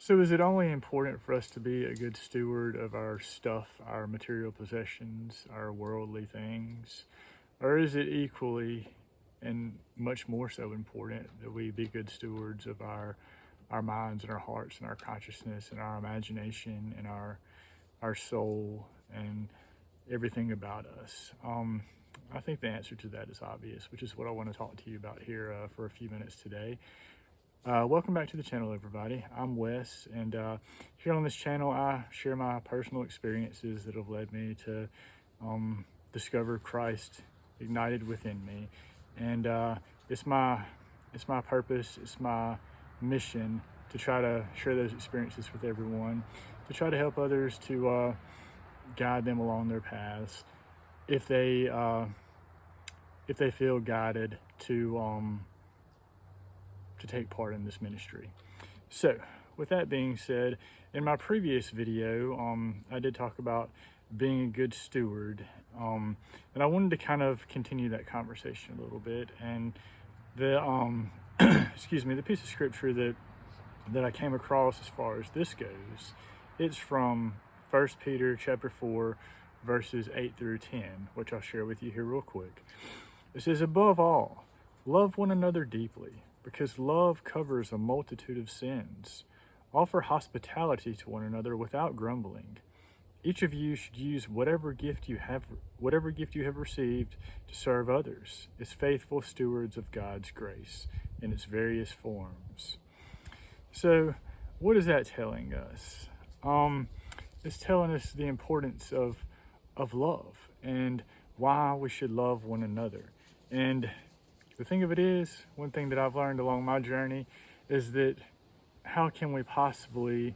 So is it only important for us to be a good steward of our stuff, our material possessions, our worldly things? Or is it equally and much more so important that we be good stewards of our minds and our hearts and our consciousness and our imagination and our soul and everything about us? I think the answer to that is obvious, which is what I want to talk to you about here for a few minutes today. Welcome back to the channel, everybody. I'm Wes, and here on this channel I share my personal experiences that have led me to discover Christ ignited within me, and it's my purpose, it's my mission to try to share those experiences with everyone, to try to help others, to guide them along their paths if they feel guided to take part in this ministry. So with that being said, in my previous video, I did talk about being a good steward, and I wanted to kind of continue that conversation a little bit. And the the piece of scripture that I came across as far as this goes, it's from 1 Peter chapter 4 verses 8 through 10, which I'll share with you here real quick. It says, "Above all, love one another deeply, because love covers a multitude of sins. Offer hospitality to one another without grumbling. Each of you should use whatever gift you have received to serve others as faithful stewards of God's grace in its various forms." So what is that telling us? It's telling us the importance of love and why we should love one another. And the thing of it is, one thing that I've learned along my journey is that how can we possibly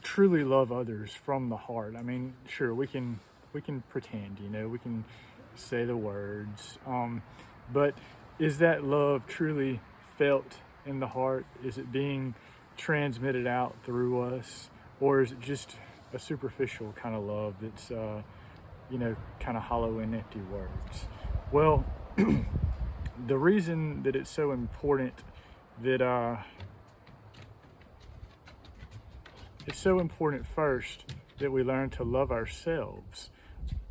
truly love others from the heart? I mean, sure, we can pretend, we can say the words, but is that love truly felt in the heart? Is it being transmitted out through us, or is it just a superficial kind of love that's kind of hollow and empty words? Well, the reason that it's so important that it's so important first that we learn to love ourselves,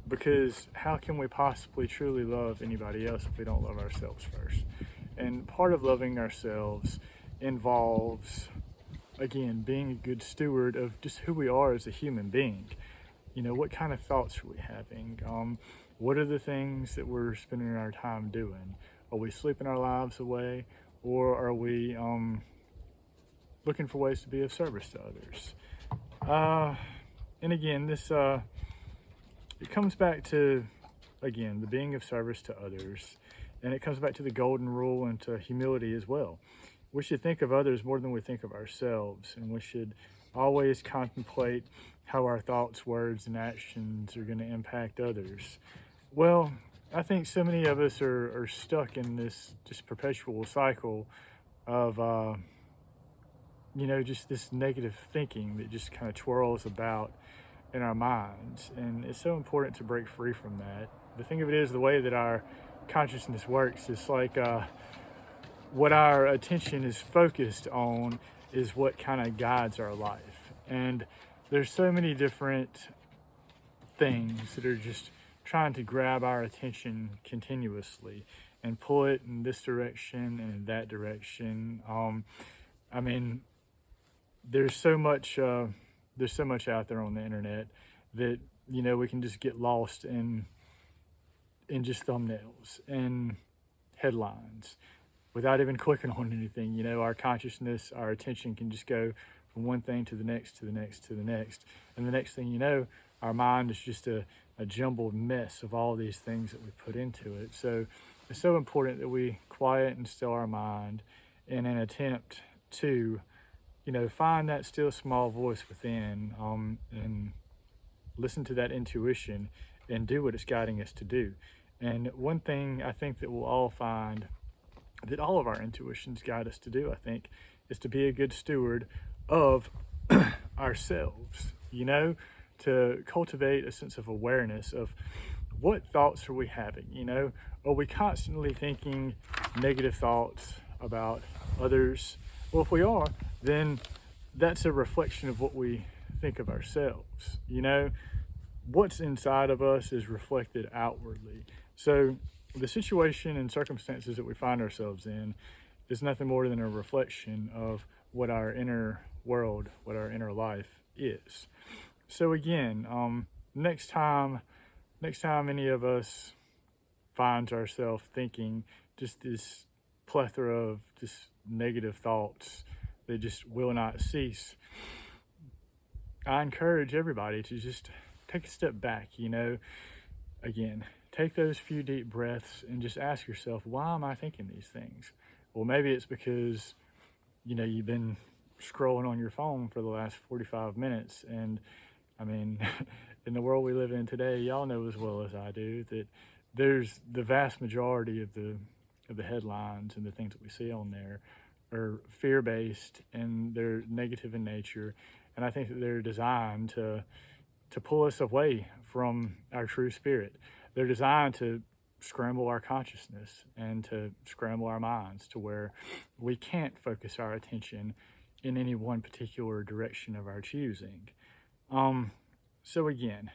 because how can we possibly truly love anybody else if we don't love ourselves first? And part of loving ourselves involves, again, being a good steward of just who we are as a human being. What kind of thoughts are we having? What are the things that we're spending our time doing? Are we sleeping our lives away, or are we looking for ways to be of service to others? And again, this it comes back to, again, the being of service to others, and it comes back to the golden rule and to humility as well. We should think of others more than we think of ourselves, and we should always contemplate how our thoughts, words, and actions are going to impact others. Well, I think so many of us are stuck in this just perpetual cycle of, just this negative thinking that just kind of twirls about in our minds. And it's so important to break free from that. The thing of it is, the way that our consciousness works is like what our attention is focused on is what kind of guides our life. And there's so many different things that are just trying to grab our attention continuously and pull it in this direction and in that direction. There's so much out there on the internet that we can just get lost in just thumbnails and headlines without even clicking on anything. Our consciousness, our attention can just go from one thing to the next, to the next, to the next, and the next thing you know, our mind is just a jumbled mess of all these things that we put into it. So it's so important that we quiet and still our mind in an attempt to, find that still small voice within, and listen to that intuition and do what it's guiding us to do. And one thing I think that we'll all find that all of our intuitions guide us to do, I think, is to be a good steward of ourselves, to cultivate a sense of awareness of what thoughts are we having. Are we constantly thinking negative thoughts about others? Well, if we are, then that's a reflection of what we think of ourselves. You know, what's inside of us is reflected outwardly. So the situation and circumstances that we find ourselves in is nothing more than a reflection of what our inner world, what our inner life is. So again, next time any of us finds ourselves thinking just this plethora of just negative thoughts that just will not cease, I encourage everybody to just take a step back, you know, again, take those few deep breaths and just ask yourself, why am I thinking these things? Well, maybe it's because, you know, you've been scrolling on your phone for the last 45 minutes. And I mean, in the world we live in today, y'all know as well as I do that there's the vast majority of the headlines and the things that we see on there are fear-based and they're negative in nature. And I think that they're designed to pull us away from our true spirit. They're designed to scramble our consciousness and to scramble our minds to where we can't focus our attention in any one particular direction of our choosing. So again,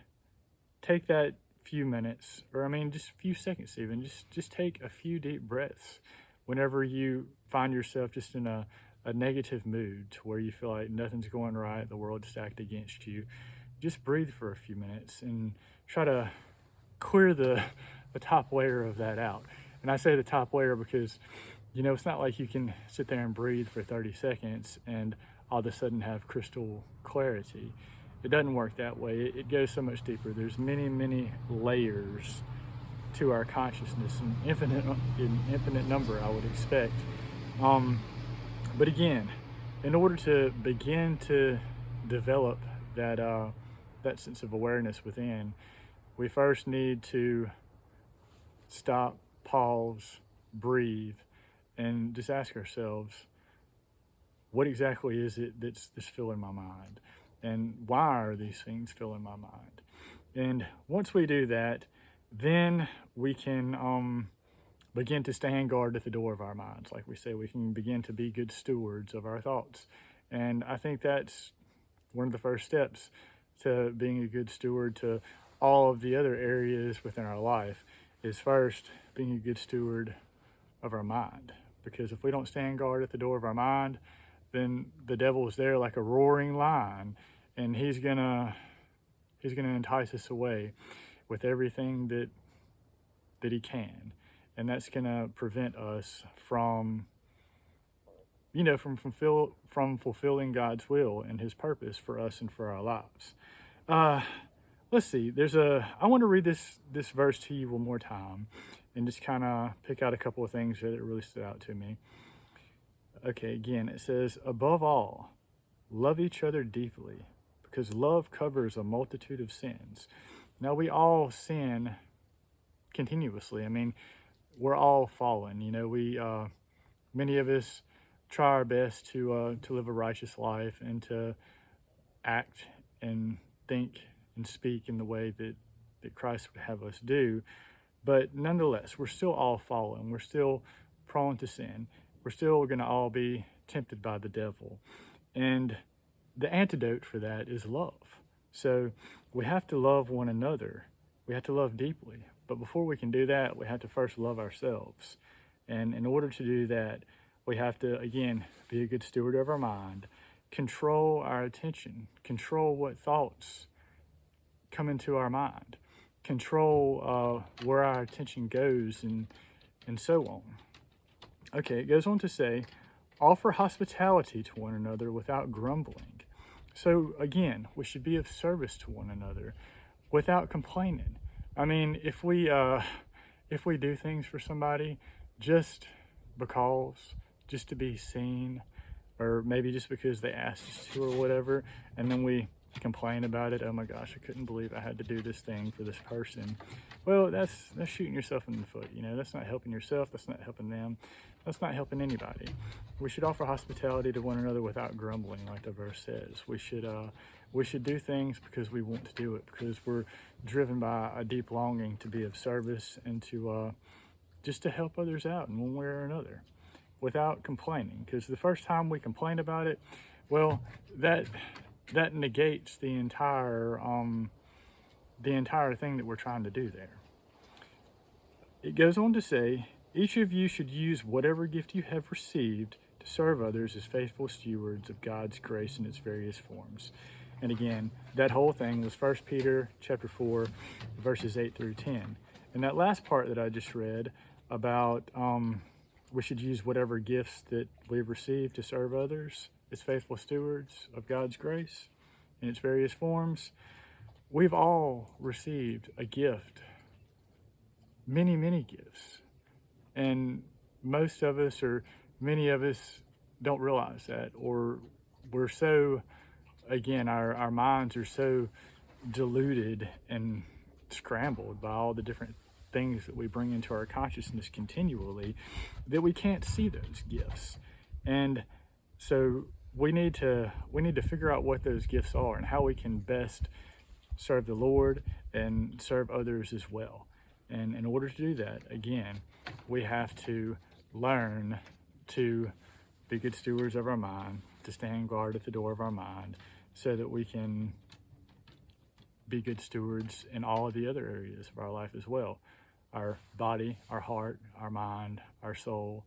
take that few minutes, or I mean just a few seconds even, just take a few deep breaths whenever you find yourself just in a negative mood to where you feel like nothing's going right, the world's stacked against you. Just breathe for a few minutes and try to clear the top layer of that out. And I say the top layer because, you know, it's not like you can sit there and breathe for 30 seconds and all of a sudden have crystal clarity. It doesn't work that way. It goes so much deeper. There's many layers to our consciousness, an infinite number, I would expect. But again, in order to begin to develop that sense of awareness within, we first need to stop, pause, breathe, and just ask ourselves, what exactly is it that's filling my mind? And why are these things filling my mind? And once we do that, then we can begin to stand guard at the door of our minds. Like we say, we can begin to be good stewards of our thoughts. And I think that's one of the first steps to being a good steward to all of the other areas within our life, is first being a good steward of our mind. Because if we don't stand guard at the door of our mind, then the devil is there like a roaring lion, and he's gonna entice us away with everything that he can, and that's gonna prevent us from, you know, from fulfilling God's will and His purpose for us and for our lives. Let's see. I want to read this verse to you one more time, and just kind of pick out a couple of things that really stood out to me. Okay, again, it says, above all, love each other deeply, because love covers a multitude of sins. Now, we all sin continuously. I mean, we're all fallen. You know, many of us try our best to live a righteous life and to act and think and speak in the way that Christ would have us do. But nonetheless, we're still all fallen. We're still prone to sin. We're still going to all be tempted by the devil. And the antidote for that is love. So we have to love one another. We have to love deeply. But before we can do that, we have to first love ourselves. And in order to do that, we have to, again, be a good steward of our mind, control our attention, control what thoughts come into our mind, control where our attention goes, and so on. Okay, it goes on to say, offer hospitality to one another without grumbling. So again, we should be of service to one another without complaining. I mean, if we do things for somebody just because, just to be seen, or maybe just because they asked us to or whatever, and then we complain about it, oh my gosh, I couldn't believe I had to do this thing for this person. Well, that's shooting yourself in the foot. You know, that's not helping yourself, that's not helping them, that's not helping anybody. We should offer hospitality to one another without grumbling, like the verse says. We should do things because we want to do it, because we're driven by a deep longing to be of service and to just to help others out in one way or another without complaining. Because the first time we complain about it, Well, that negates the entire thing that we're trying to do there. It goes on to say, each of you should use whatever gift you have received to serve others as faithful stewards of God's grace in its various forms. And again, that whole thing was 1 Peter chapter 4, verses 8 through 10. And that last part that I just read about we should use whatever gifts that we've received to serve others as faithful stewards of God's grace in its various forms. We've all received a gift, many, many gifts. And most of us, or many of us, don't realize that, or we're so, again, our minds are so diluted and scrambled by all the different things that we bring into our consciousness continually that we can't see those gifts. And so we need to figure out what those gifts are and how we can best serve the Lord and serve others as well. And in order to do that, again, we have to learn to be good stewards of our mind, to stand guard at the door of our mind, so that we can be good stewards in all of the other areas of our life as well. Our body, our heart, our mind, our soul,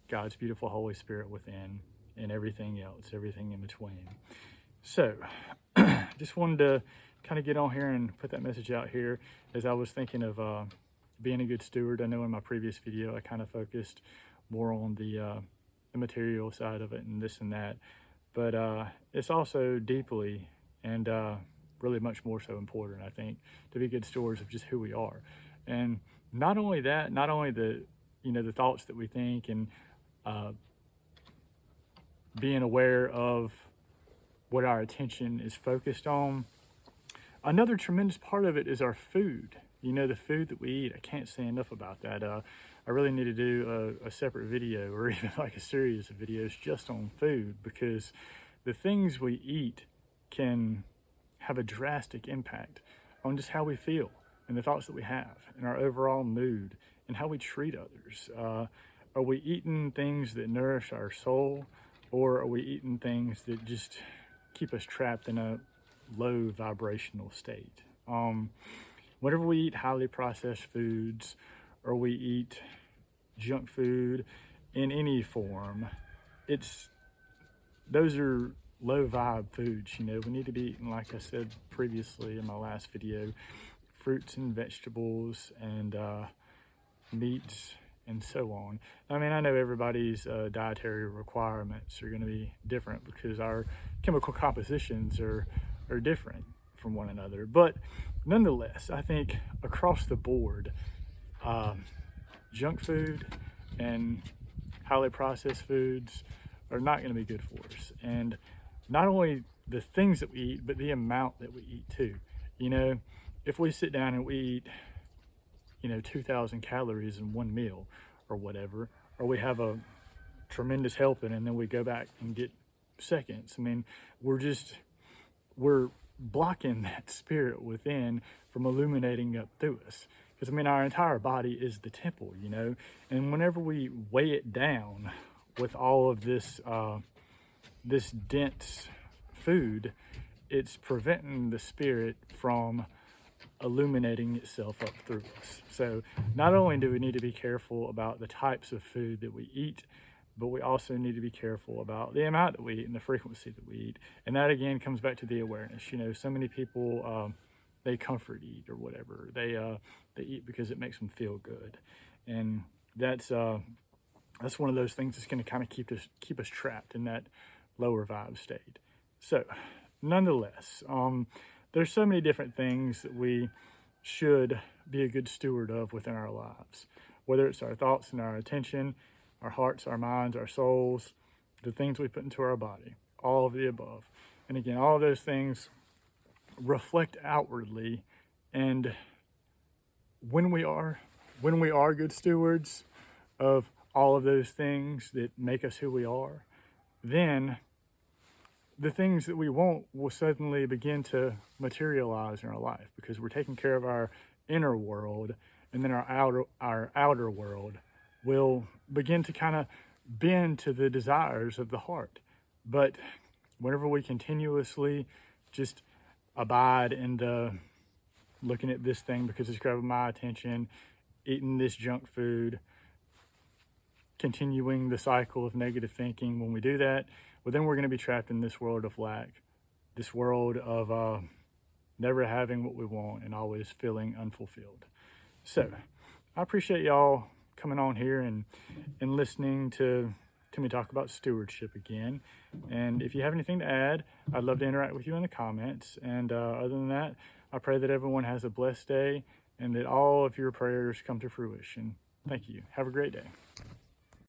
God's beautiful Holy Spirit within, and everything else, everything in between. So, just wanted to kind of get on here and put that message out here as I was thinking of being a good steward. I know in my previous video I kind of focused more on the material side of it and this and that, but it's also deeply and really much more so important, I think, to be good stewards of just who we are. And not only that, not only the thoughts that we think, and being aware of what our attention is focused on. Another tremendous part of it is our food. The food that we eat. I can't say enough about that. I really need to do a separate video, or even like a series of videos just on food, because the things we eat can have a drastic impact on just how we feel and the thoughts that we have and our overall mood and how we treat others. Are we eating things that nourish our soul, or are we eating things that just keep us trapped in a low vibrational state? Whenever we eat highly processed foods, or we eat junk food in any form, those are low vibe foods. We need to be eating, like I said previously in my last video, fruits and vegetables and meats and so on. I mean, I know everybody's dietary requirements are going to be different because our chemical compositions are different from one another. But nonetheless, I think across the board, junk food and highly processed foods are not going to be good for us. And not only the things that we eat, but the amount that we eat too. If we sit down and we eat 2,000 calories in one meal or whatever, or we have a tremendous helping and then we go back and get seconds, I mean, we're blocking that spirit within from illuminating up through us. Because our entire body is the temple, and whenever we weigh it down with all of this this dense food, it's preventing the spirit from illuminating itself up through us. So not only do we need to be careful about the types of food that we eat, but we also need to be careful about the amount that we eat and the frequency that we eat. And that again comes back to the awareness. So many people they comfort eat or whatever. They eat because it makes them feel good, and that's one of those things that's going to kind of keep us trapped in that lower vibe state. So nonetheless, there's so many different things that we should be a good steward of within our lives, whether it's our thoughts and our attention, our hearts, our minds, our souls, the things we put into our body, all of the above. And again, all of those things reflect outwardly. And when we are good stewards of all of those things that make us who we are, then the things that we want will suddenly begin to materialize in our life, because we're taking care of our inner world, and then our outer world will begin to kind of bend to the desires of the heart. But whenever we continuously just abide in the looking at this thing because it's grabbing my attention, eating this junk food, continuing the cycle of negative thinking, when we do that, well, then we're going to be trapped in this world of lack, this world of never having what we want and always feeling unfulfilled. So I appreciate y'all coming on here and listening to me talk about stewardship again. And if you have anything to add, I'd love to interact with you in the comments. And other than that, I pray that everyone has a blessed day and that all of your prayers come to fruition. Thank you. Have a great day.